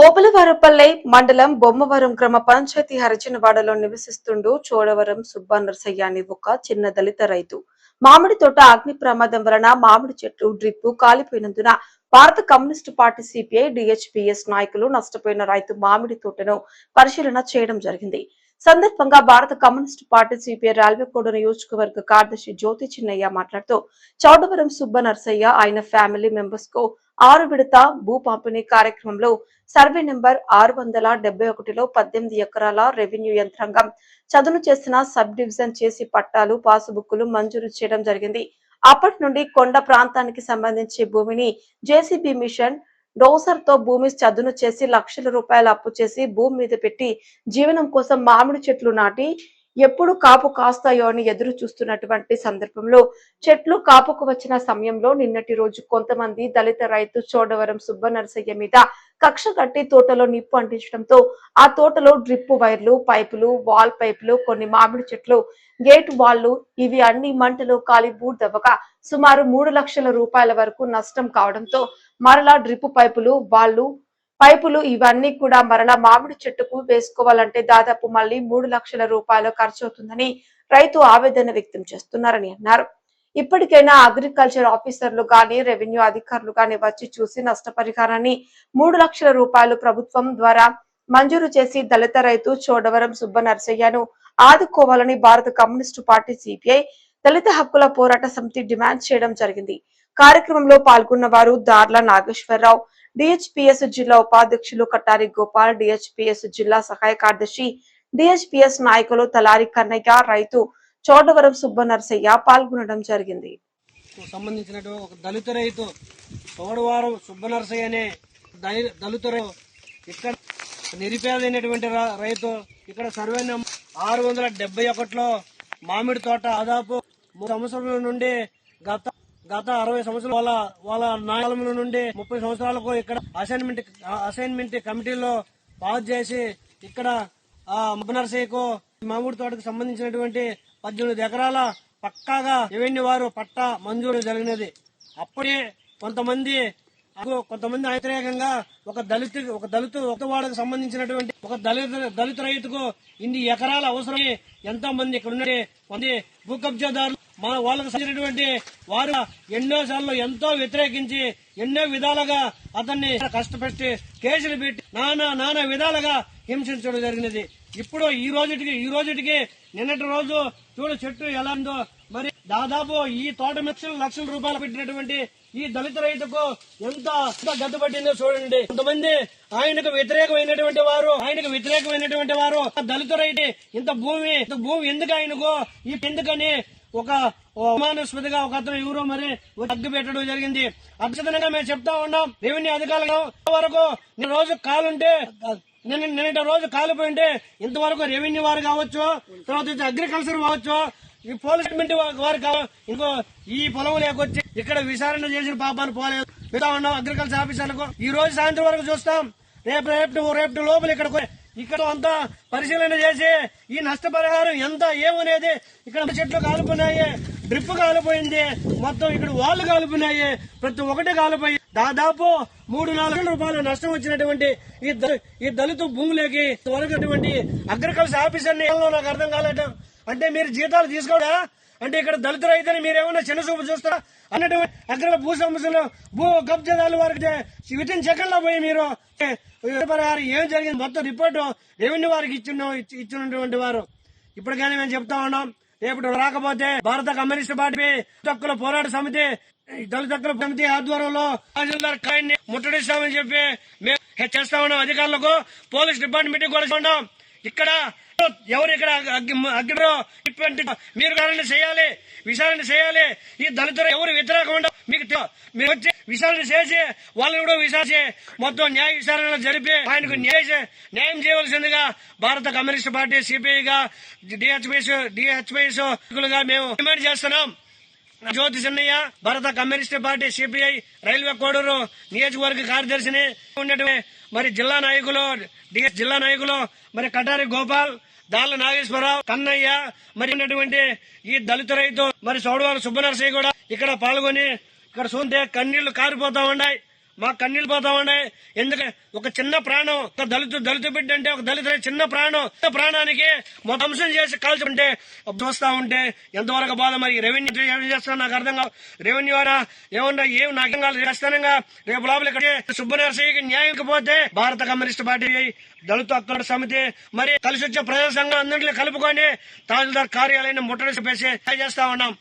ఓబులవారపల్లె మండలం బొమ్మవరం గ్రామ పంచాయతీ హరిజనవాడలో నివసిస్తుండు చోడవరం సుబ్బనరసయ్య అనే ఒక చిన్న దళిత రైతు. మామిడి తోట అగ్ని ప్రమాదం వలన మామిడి చెట్లు డ్రిప్పు కాలిపోయినందున భారత కమ్యూనిస్టు పార్టీ సిపిఐ డిహెచ్పిఎస్ నాయకులు నష్టపోయిన రైతు మామిడి తోటను పరిశీలన చేయడం జరిగింది. సందర్భంగా భారత కమ్యూనిస్టు పార్టీ సిపిఐ రాల్వెకోట నియోజకవర్గ కార్యదర్శి జ్యోతి చిన్నయ్య మాట్లాడుతూ చౌడవరం సుబ్బనరసయ్య ఆయన ఫ్యామిలీ మెంబర్స్ కు 6 విడత భూ పంపిణీ కార్యక్రమంలో సర్వే నెంబర్ 671లో 18 ఎకరాల రెవెన్యూ యంత్రాంగం చదును చేసిన సబ్ డివిజన్ చేసి పట్టాలు పాసుబుక్కులు మంజూరు చేయడం జరిగింది. అప్పటి నుండి కొండ ప్రాంతానికి సంబంధించి భూమిని జేసీబీ మిషన్ డోసర్ తో భూమి చదును చేసి లక్షల రూపాయల అప్పు చేసి భూమి మీద పెట్టి జీవనం కోసం మామిడి చెట్లు నాటి ఎప్పుడు కాపు కాస్తాయో అని ఎదురు చూస్తున్నటువంటి సందర్భంలో చెట్లు కాపుకు వచ్చిన సమయంలో నిన్నటి రోజు కొంతమంది దళిత రైతు చోడవరం సుబ్బనరసయ్య మీద కక్ష కట్టి తోటలో నిప్పు అంటించడంతో ఆ తోటలో డ్రిప్ వైర్లు పైపులు వాల్ పైపులు కొన్ని మామిడి చెట్లు గేట్ వాళ్లు ఇవి అన్ని మంటలో కాలి బూడిదవ్వగా సుమారు 3 లక్షల రూపాయల వరకు నష్టం కావడంతో మరలా డ్రిప్ పైపులు ఇవన్నీ కూడా మరలా మామిడి చెట్టుకు వేసుకోవాలంటే దాదాపు మళ్ళీ 3 లక్షల రూపాయలు ఖర్చు అవుతుందని రైతు ఆవేదన వ్యక్తం చేస్తున్నారని అన్నారు. ఇప్పటికైనా అగ్రికల్చర్ ఆఫీసర్లు గాని రెవెన్యూ అధికారులు గాని వచ్చి చూసి నష్టపరిహారాన్ని 3 లక్షల రూపాయలు ప్రభుత్వం ద్వారా మంజూరు చేసి దళిత రైతు చోడవరం సుబ్బనరసయ్యను ఆదుకోవాలని భారత కమ్యూనిస్టు పార్టీ సిపిఐ దళిత హక్కుల పోరాట సమితి డిమాండ్ చేయడం జరిగింది. కార్యక్రమంలో పాల్గొన్న వారు దార్ల నాగేశ్వరరావు, డిహెచ్పిఎస్ జిల్లా ఉపాధ్యక్షులు కట్టారి గోపాల్, డిహెచ్పిఎస్ జిల్లా సహాయ కార్యదర్శి, డిహెచ్పిఎస్ నాయకులు తలారి కన్నయ్య, రైతు చోడవరం సుబ్బనరసయ్య పాల్గొనడం జరిగింది. సంబంధించినటువంటి ఒక దళిత రైతు చోడవరం సుబ్బనరసయ్య అనే దళిత ఇక్కడ నిరుపేదైనటువంటి రైతు ఇక్కడ సర్వే నెంబర్ 671లో మామిడి తోట దాదాపు 3 సంవత్సరాల నుండి గత 60 సంవత్సరాల వాళ్ళ నాయకుల నుండి 30 సంవత్సరాలకు ఇక్కడ అసైన్మెంట్ కమిటీలో పాస్ చేసి ఇక్కడ సుబ్బనరసయ్యకు మామిడి తోటకు సంబంధించినటువంటి 18 ఎకరాల పక్కాగా రెవెన్యూ వారు పట్టా మంజూరు జరిగినది. అప్పుడే కొంతమంది వ్యతిరేకంగా ఒక వాడకు సంబంధించినటువంటి ఒక దళిత రైతుకు ఇన్ని ఎకరాల అవసరం ఎంతో మంది ఇక్కడ ఉన్నటువంటి భూ కబ్జాదారులు వాళ్ళకు సంబంధించినటువంటి వారు ఎన్నో సార్లు ఎంతో వ్యతిరేకించి ఎన్నో విధాలుగా అతన్ని కష్టపెట్టి కేసులు పెట్టి నానా విధాలుగా హింసించడం జరిగినది. ఇప్పుడు ఈ రోజుటికి నిన్నటి రోజు చూడు చెట్టు ఎలా ఉందో మరి దాదాపు ఈ తోట లక్షల రూపాయలు పెట్టినటువంటి ఈ దళిత రైతుకు ఎంత గడ్డపట్టిందో చూడండి. కొంతమంది ఆయనకు వ్యతిరేకమైనటువంటి వారు దళిత రైతు ఇంత భూమి ఎందుకు ఆయనకు ఎందుకని ఒక అవమానాస్పదగా ఒక అతను ఎవరో మరి అగ్గు పెట్టడం జరిగింది. అక్షతంగా మేము చెప్తా ఉన్నాం రెవెన్యూ అధికారులు వరకు నిన్నటి రోజు కాలిపోయింటే ఇంతవరకు రెవెన్యూ వారు కావచ్చు, తర్వాత అగ్రికల్చర్ కావచ్చు, ఈ పోలీస్ వారు ఇంకో ఈ పొలం లేకొచ్చి ఇక్కడ విచారణ చేసిన పాపాన్ని పోలేదు పెడతా ఉన్నాం అగ్రికల్చర్ ఆఫీసర్లకు. ఈ రోజు సాయంత్రం వరకు చూస్తాం. రేపు లోపల ఇక్కడ అంతా పరిశీలన చేసి ఈ నష్టపరిహారం ఎంత ఏమనేది ఇక్కడ చెట్లు కాలిపోయినాయి, డ్రిప్ కాలిపోయింది, మొత్తం ఇక్కడ వాళ్ళు కాలిపోయినాయి, ప్రతి ఒక్కటి కాలిపోయి దాదాపు 3-4 లక్షల రూపాయలు నష్టం వచ్చినటువంటి ఈ దళిత భూములకి వరకటువంటి అగ్రికల్చర్ ఆఫీసర్ని నాకు అర్థం కాలేదు. అంటే మీరు జీతాలు తీసుకోవడా అంటే ఇక్కడ దళిత రైతుని మీరేమన్నా చిన్న చూపు చూస్తారా అన్నటువంటి అగ్ర భూ సమస్యలు భూ కబ్జాదారుల వారికి వితిన్ సెకండ్ లో పోయి మీరు ఏం జరిగింది మొత్తం రిపోర్టు రెవెన్యూ వారికి ఇచ్చినటువంటి వారు. ఇప్పటికైనా మేము చెప్తా ఉన్నాం రేపు రాకపోతే భారత కమ్యూనిస్ట్ పార్టీ హక్కుల పోరాట సమితి దళిత హక్కుల సమితి ఆధ్వర్యంలో తహసీల్దార్ కాయన్ని ముట్టడిస్తామని చెప్పి మేము చేస్తా ఉన్నాం. అధికారులకు పోలీస్ డిపార్ట్మెంట్ కూడా ఉన్నాం. ఇక్కడ ఎవరు ఇక్కడ మీరు విచారణ చేయాలి. ఈ దళితులు ఎవరు వ్యతిరేకం ఉండవు మీకు మీరు వచ్చి విచారణ చేసి వాళ్ళని కూడా విచారించి మొత్తం న్యాయ విచారణ జరిపి ఆయనకు న్యాయం చేయవలసిందిగా భారత కమ్యూనిస్ట్ పార్టీ సిపిఐగా డిహెచ్పిఎస్ మేము డిమాండ్ చేస్తున్నాం. జ్యోతి చిన్నయ్య భారత communist party CPI railway Koduru నియోజకవర్గ కార్యదర్శిని ఉన్నటువంటి మరి జిల్లా నాయకులు మరి కటారి గోపాల్, దాళ్ళ నాగేశ్వరరావు, కన్నయ్య మరి ఉన్నటువంటి ఈ దళిత రైతు మరి చోడవరం సుబ్బనరసయ్య కూడా ఇక్కడ పాల్గొని ఇక్కడ చూస్తే కన్నీళ్లు కారిపోతా ఉన్నాయి. మా కన్నీళ్ళు పోతా ఉన్నాయి. ఎందుకంటే ఒక చిన్న ప్రాణం, ఒక దళిత బిడ్డ అంటే ఒక దళిత చిన్న ప్రాణానికి మొత్తం అంశం చేసి కాల్చుంటే చూస్తా ఉంటే ఎంతవరకు బాధ. మరి రెవెన్యూ ఏం చేస్తున్నా నాకు అర్థం కాదు. రెవెన్యూ వారా ఏమన్నా ఏం నాకు అర్థం కాదు. ఖచ్చితంగా రేపు లోపల ఇక్కడ సుబ్బనరసయ్యకి న్యాయం పోతే భారత కమ్యూనిస్ట్ పార్టీ దళిత హక్కుల సమితి మరి కలిసి వచ్చే ప్రజా సంఘం అందరినీ కలుపుకొని తహసీల్దార్ కార్యాలయాన్ని ముట్టడి చేసి చేస్తా ఉన్నాం.